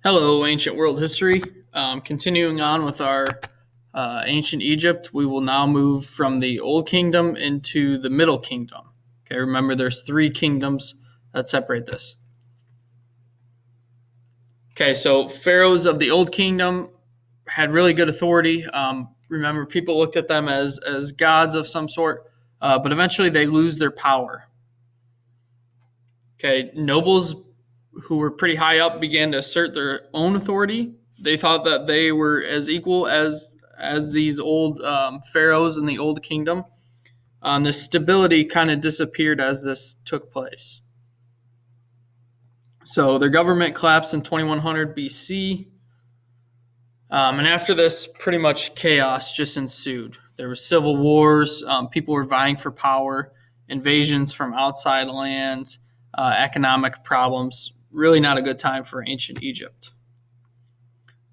Hello, ancient world history. Continuing on with our ancient Egypt, we will now move from the Old Kingdom into the Middle Kingdom. Okay, remember there's three kingdoms that separate this. Okay, so pharaohs of the Old Kingdom had really good authority. Remember, people looked at them as gods of some sort, but eventually they lose their power. Okay, nobles who were pretty high up began to assert their own authority. They thought that they were as equal as these old pharaohs in the old kingdom. The stability kind of disappeared as this took place. So their government collapsed in 2100 BC, and after this, pretty much chaos just ensued. There were civil wars. People were vying for power, invasions from outside lands, economic problems. Really not a good time for ancient Egypt.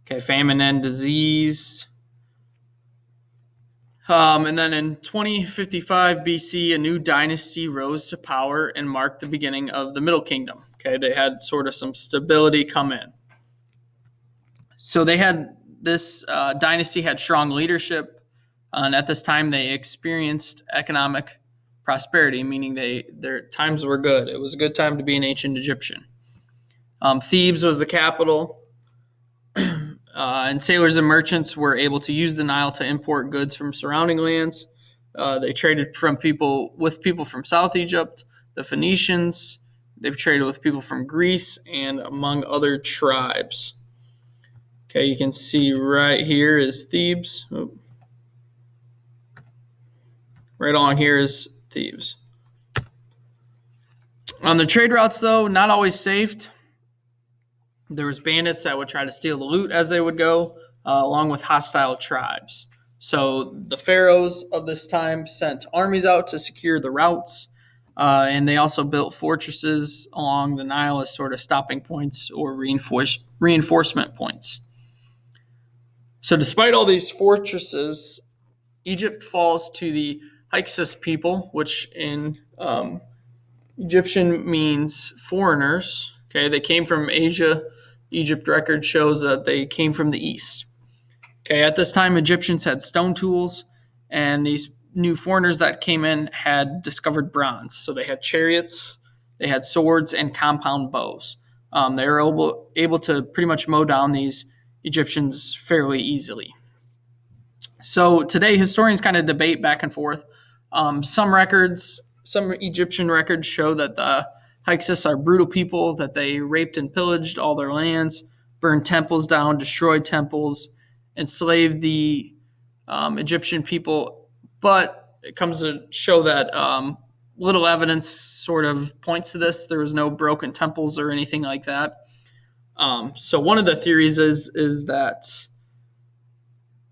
Okay, famine and disease. And then in 2055 BC, a new dynasty rose to power and marked the beginning of the Middle Kingdom. Okay, they had sort of some stability come in. So they had this dynasty had strong leadership, and at this time they experienced economic prosperity, meaning their times were good. It was a good time to be an ancient Egyptian. Thebes was the capital, and sailors and merchants were able to use the Nile to import goods from surrounding lands. They traded with people from South Egypt, the Phoenicians. They've traded with people from Greece and among other tribes. Okay, you can see right here is Thebes. Right along here is Thebes. On the trade routes, though, not always safe. There was bandits that would try to steal the loot as they would go, along with hostile tribes. So the pharaohs of this time sent armies out to secure the routes, and they also built fortresses along the Nile as sort of stopping points or reinforcement points. So despite all these fortresses, Egypt falls to the Hyksos people, which in Egyptian means foreigners. Okay, they came from Asia. Egypt record shows that they came from the east. Okay, at this time, Egyptians had stone tools, and these new foreigners that came in had discovered bronze. So they had chariots, they had swords, and compound bows. They were able to pretty much mow down these Egyptians fairly easily. So today, historians kind of debate back and forth. Some Egyptian records show that the Hyksos are brutal people, that they raped and pillaged all their lands, burned temples down, destroyed temples, enslaved the Egyptian people. But it comes to show that little evidence sort of points to this. There was no broken temples or anything like that. So one of the theories is that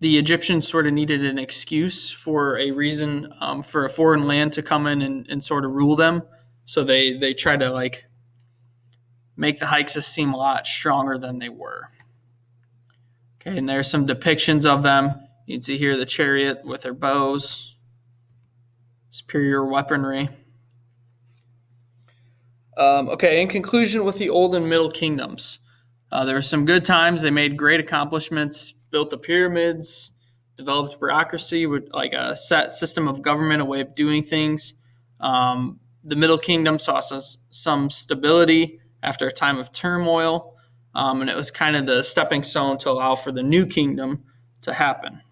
the Egyptians sort of needed an excuse for a reason for a foreign land to come in and sort of rule them. So they try to make the Hyksos seem a lot stronger than they were. Okay, and there's some depictions of them. You can see here the chariot with their bows, superior weaponry. Okay, in conclusion with the Old and Middle Kingdoms, there were some good times. They made great accomplishments, built the pyramids, developed bureaucracy with a set system of government, a way of doing things. The Middle Kingdom saw some stability after a time of turmoil, and it was kind of the stepping stone to allow for the New Kingdom to happen.